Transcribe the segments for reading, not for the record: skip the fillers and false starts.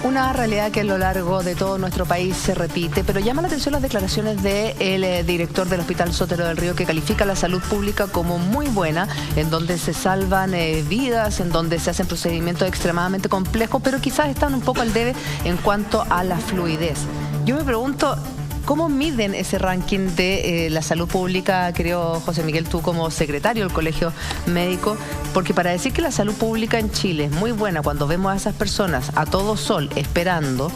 Una realidad que a lo largo de todo nuestro país se repite, pero llama la atención las declaraciones del director del Hospital Sotero del Río, que califica la salud pública como muy buena, en donde se salvan vidas, en donde se hacen procedimientos extremadamente complejos, pero quizás están un poco al debe en cuanto a la fluidez. Yo me pregunto, ¿cómo miden ese ranking de la salud pública, querido José Miguel, tú como secretario del Colegio Médico? Porque para decir que la salud pública en Chile es muy buena, cuando vemos a esas personas a todo sol esperando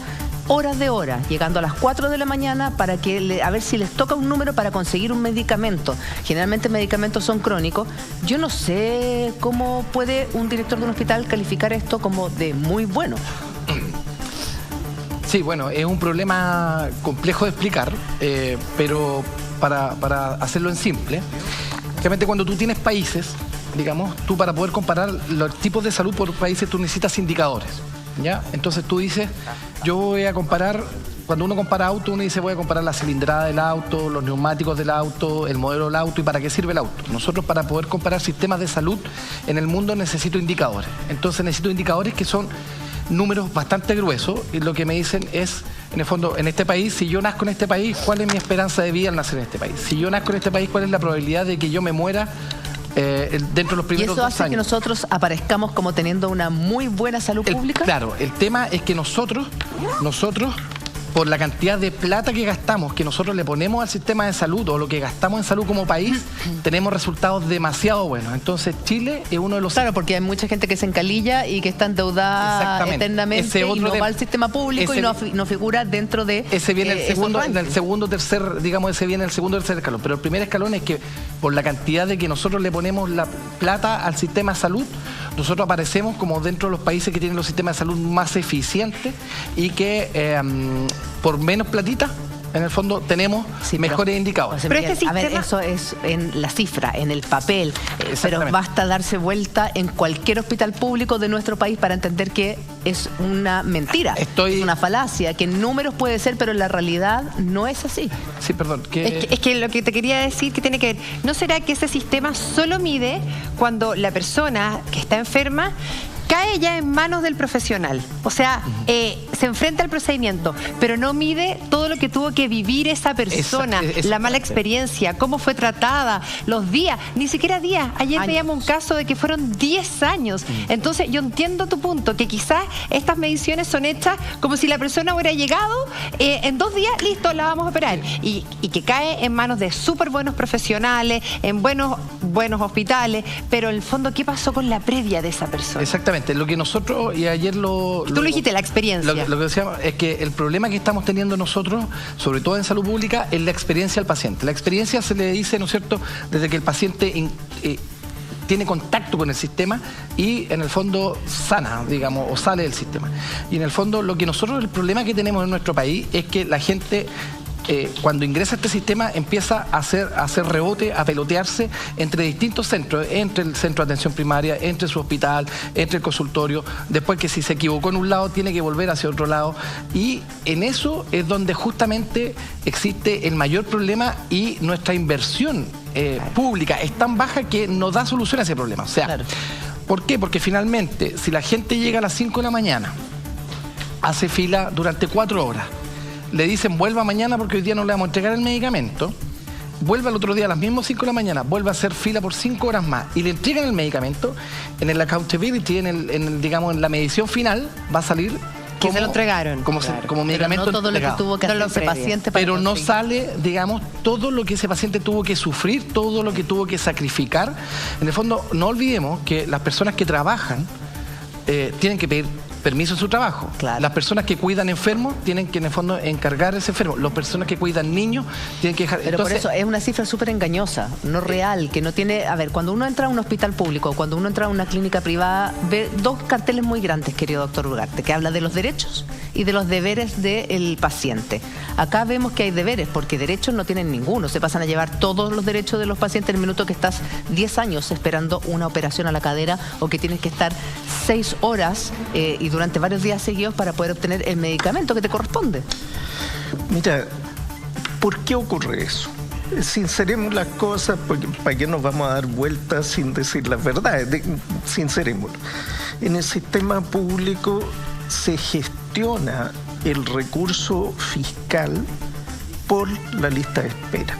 horas de horas, llegando a las 4 de la mañana para que a ver si les toca un número para conseguir un medicamento. Generalmente medicamentos son crónicos. Yo no sé cómo puede un director de un hospital calificar esto como de muy bueno. Sí, bueno, es un problema complejo de explicar, pero para hacerlo en simple, realmente cuando tú tienes países, digamos, tú para poder comparar los tipos de salud por países, tú necesitas indicadores, ¿ya? Entonces tú dices, yo voy a comparar, cuando uno compara auto, uno dice voy a comparar la cilindrada del auto, los neumáticos del auto, el modelo del auto y para qué sirve el auto. Nosotros para poder comparar sistemas de salud en el mundo necesito indicadores. Entonces necesito indicadores que son números bastante gruesos, y lo que me dicen es, en el fondo, en este país, si yo nazco en este país, ¿cuál es mi esperanza de vida al nacer en este país? Si yo nazco en este país, ¿cuál es la probabilidad de que yo me muera dentro de los primeros 2 años? ¿Y eso hace que nosotros aparezcamos como teniendo una muy buena salud pública? Claro, el tema es que nosotros, por la cantidad de plata que gastamos, que nosotros le ponemos al sistema de salud o lo que gastamos en salud como país, tenemos resultados demasiado buenos. Entonces Chile es uno de los... Claro, porque hay mucha gente que se encalilla y que está endeudada eternamente y no va al sistema público y no figura dentro de... Ese viene en el segundo, tercer, digamos, ese viene en el segundo, tercer escalón. Pero el primer escalón es que por la cantidad de que nosotros le ponemos la plata al sistema de salud, nosotros aparecemos como dentro de los países que tienen los sistemas de salud más eficientes y que por menos platita, en el fondo, tenemos mejores indicadores. Pero este sistema... A ver, eso es en la cifra, en el papel, pero basta darse vuelta en cualquier hospital público de nuestro país para entender que es una mentira, es una falacia, que en números puede ser, pero en la realidad no es así. Sí, perdón. Es que lo que te quería decir que tiene que ver, ¿no será que ese sistema solo mide cuando la persona que está enferma cae ya en manos del profesional? O sea, se enfrenta al procedimiento, pero no mide todo lo que tuvo que vivir esa persona, la mala experiencia, cómo fue tratada, los días, ni siquiera días. Ayer veíamos un caso de que fueron 10 años. Entonces, yo entiendo tu punto, que quizás estas mediciones son hechas como si la persona hubiera llegado en 2 días, listo, la vamos a operar. Y que cae en manos de súper buenos profesionales, en buenos hospitales, pero en el fondo, ¿qué pasó con la previa de esa persona? Exactamente. Lo que nosotros, y ayer tú lo dijiste, la experiencia. Lo que decíamos es que el problema que estamos teniendo nosotros, sobre todo en salud pública, es la experiencia al paciente. La experiencia se le dice, ¿no es cierto?, desde que el paciente tiene contacto con el sistema y en el fondo sana, digamos, o sale del sistema. Y en el fondo el problema que tenemos en nuestro país es que la gente... cuando ingresa a este sistema empieza a hacer rebote, a pelotearse entre distintos centros, entre el centro de atención primaria, entre su hospital, entre el consultorio, después que si se equivocó en un lado tiene que volver hacia otro lado, y en eso es donde justamente existe el mayor problema, y nuestra inversión pública es tan baja que no da solución a ese problema. O sea, ¿por qué? Porque finalmente, si la gente llega a las 5 de la mañana, hace fila durante 4 horas, le dicen vuelva mañana porque hoy día no le vamos a entregar el medicamento, vuelve al otro día a las mismas 5 de la mañana, vuelve a hacer fila por 5 horas más y le entregan el medicamento, en el accountability, digamos, en la medición final, va a salir que se lo entregaron. Como medicamento no todo entregado. lo que tuvo que hacer ese paciente para pero no sale, digamos, todo lo que ese paciente tuvo que sufrir, todo lo que tuvo que sacrificar. En el fondo, no olvidemos que las personas que trabajan tienen que pedir permiso en su trabajo. Las personas que cuidan enfermos tienen que, en el fondo, encargar ese enfermo. Las personas que cuidan niños tienen que dejar... Pero entonces, por eso es una cifra súper engañosa, no real, que no tiene... A ver, cuando uno entra a un hospital público, cuando uno entra a una clínica privada, ve 2 carteles muy grandes, querido doctor Ugarte, que habla de los derechos y de los deberes del paciente. Acá vemos que hay deberes, porque derechos no tienen ninguno. Se pasan a llevar todos los derechos de los pacientes en el minuto que estás 10 años esperando una operación a la cadera, o que tienes que estar 6 horas y durante varios días seguidos para poder obtener el medicamento que te corresponde. Mira, ¿por qué ocurre eso? Sinceremos las cosas, porque ¿para qué nos vamos a dar vueltas sin decir la verdad? Sincerémoslo. En el sistema público se gestiona gestiona el recurso fiscal por la lista de espera.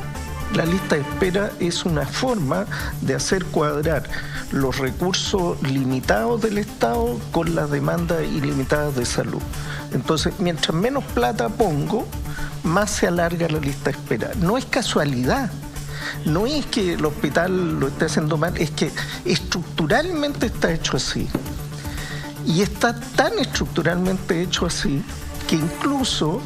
La lista de espera es una forma de hacer cuadrar los recursos limitados del Estado con las demandas ilimitadas de salud. Entonces, mientras menos plata pongo, más se alarga la lista de espera. No es casualidad. No es que el hospital lo esté haciendo mal, es que estructuralmente está hecho así. Y está tan estructuralmente hecho así que incluso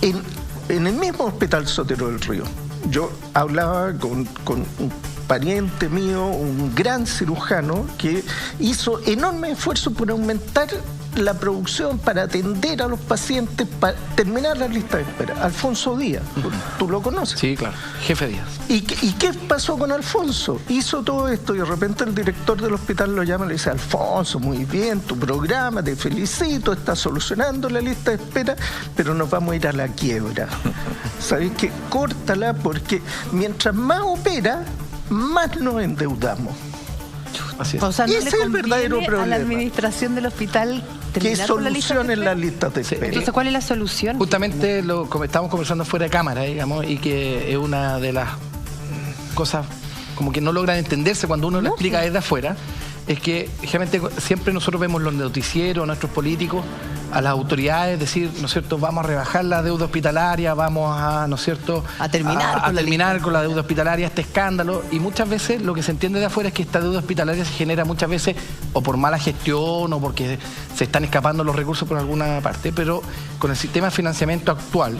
en el mismo Hospital Sotero del Río, yo hablaba con un pariente mío, un gran cirujano, que hizo enorme esfuerzo por aumentar la producción para atender a los pacientes, para terminar la lista de espera. Alfonso Díaz, ¿tú lo conoces? Sí, claro, jefe Díaz. ¿Y qué pasó con Alfonso? Hizo todo esto y de repente el director del hospital lo llama y le dice: Alfonso, muy bien, tu programa, te felicito, estás solucionando la lista de espera, pero nos vamos a ir a la quiebra. ¿Sabes qué? Córtala, porque mientras más opera, más nos endeudamos. Así es. O sea, no Ese le es el verdadero conviene problema. a la administración del hospital Que terminar con la lista de solucionen espera. las listas de espera. Entonces, ¿cuál es la solución? Justamente como estamos conversando fuera de cámara, digamos, y que es una de las cosas como que no logran entenderse cuando uno lo explica desde afuera, es que generalmente siempre nosotros vemos los noticieros, nuestros políticos, a las autoridades decir, ¿no es cierto?, vamos a rebajar la deuda hospitalaria, vamos a, ¿no es cierto?, A terminar con la deuda hospitalaria, este escándalo, y muchas veces lo que se entiende de afuera es que esta deuda hospitalaria se genera muchas veces o por mala gestión o porque se están escapando los recursos por alguna parte, pero con el sistema de financiamiento actual,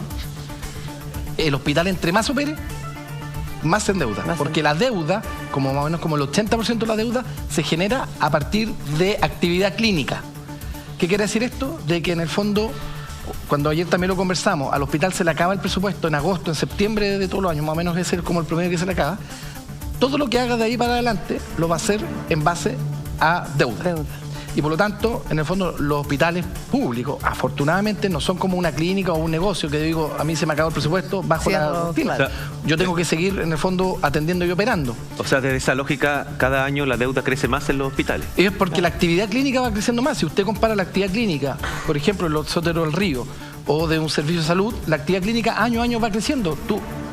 el hospital entre más opere, más se endeuda, porque la deuda, como más o menos como el 80% de la deuda, se genera a partir de actividad clínica. ¿Qué quiere decir esto? De que en el fondo, cuando ayer también lo conversamos, al hospital se le acaba el presupuesto en agosto, en septiembre de todos los años, más o menos ese es como el promedio que se le acaba. Todo lo que haga de ahí para adelante lo va a hacer en base a deuda. Y por lo tanto, en el fondo, los hospitales públicos, afortunadamente, no son como una clínica o un negocio que digo, a mí se me acabó el presupuesto, bajo la cortina. Claro. Yo tengo que seguir, en el fondo, atendiendo y operando. O sea, desde esa lógica, cada año la deuda crece más en los hospitales. Es porque la actividad clínica va creciendo más. Si usted compara la actividad clínica, por ejemplo, en los Soteros del Río o de un servicio de salud, la actividad clínica año a año va creciendo.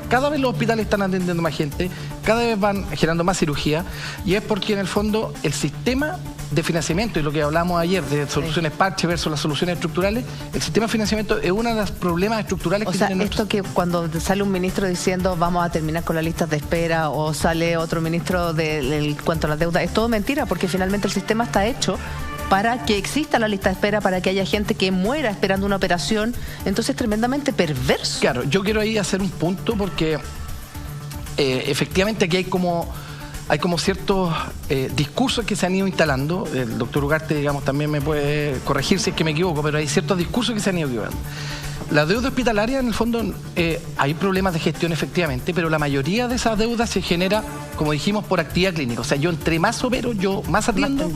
Cada vez los hospitales están atendiendo más gente, cada vez van generando más cirugía, y es porque en el fondo el sistema de financiamiento, y lo que hablamos ayer de soluciones parche versus las soluciones estructurales, el sistema de financiamiento es uno de los problemas estructurales que tiene esto que cuando sale un ministro diciendo vamos a terminar con las listas de espera, o sale otro ministro en cuanto a la deuda, es todo mentira, porque finalmente el sistema está hecho para que exista la lista de espera, para que haya gente que muera esperando una operación. Entonces es tremendamente perverso. Claro, yo quiero ahí hacer un punto porque efectivamente aquí hay como ciertos discursos que se han ido instalando. El doctor Ugarte, digamos, también me puede corregir si es que me equivoco, pero hay ciertos discursos que se han ido equivocando. La deuda hospitalaria, en el fondo, hay problemas de gestión efectivamente, pero la mayoría de esas deudas se genera, como dijimos, por actividad clínica. O sea, yo entre más opero, yo más atiendo,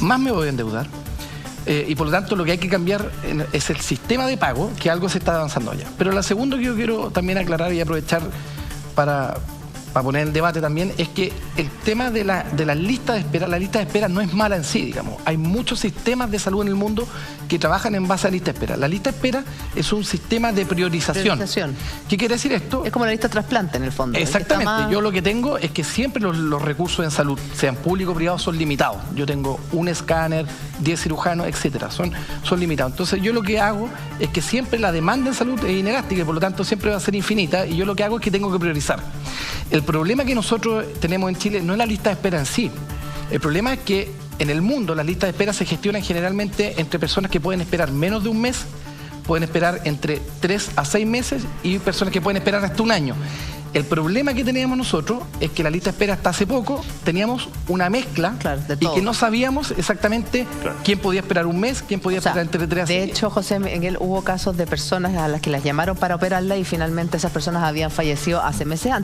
más me voy a endeudar. Y por lo tanto, lo que hay que cambiar es el sistema de pago, que algo se está avanzando allá. Pero lo segundo que yo quiero también aclarar y aprovechar para poner en debate también, es que el tema de la lista de espera, la lista de espera no es mala en sí, digamos. Hay muchos sistemas de salud en el mundo que trabajan en base a lista de espera. La lista de espera es un sistema de priorización. ¿Qué quiere decir esto? Es como la lista de trasplante en el fondo. Exactamente. Yo lo que tengo es que siempre los recursos en salud, sean públicos o privados, son limitados. Yo tengo un escáner, 10 cirujanos, etcétera. Son limitados. Entonces yo lo que hago es que siempre la demanda en salud es inelástica y por lo tanto siempre va a ser infinita, y yo lo que hago es que tengo que priorizar. El problema que nosotros tenemos en Chile no es la lista de espera en sí. El problema es que en el mundo las listas de espera se gestionan generalmente entre personas que pueden esperar menos de un mes, pueden esperar entre 3 a 6 meses y personas que pueden esperar hasta un año. El problema que teníamos nosotros es que la lista de espera hasta hace poco teníamos una mezcla, y que no sabíamos exactamente quién podía esperar un mes, quién podía esperar entre 3 a 6 meses. De hecho, José Miguel, hubo casos de personas a las que las llamaron para operarla y finalmente esas personas habían fallecido hace meses antes.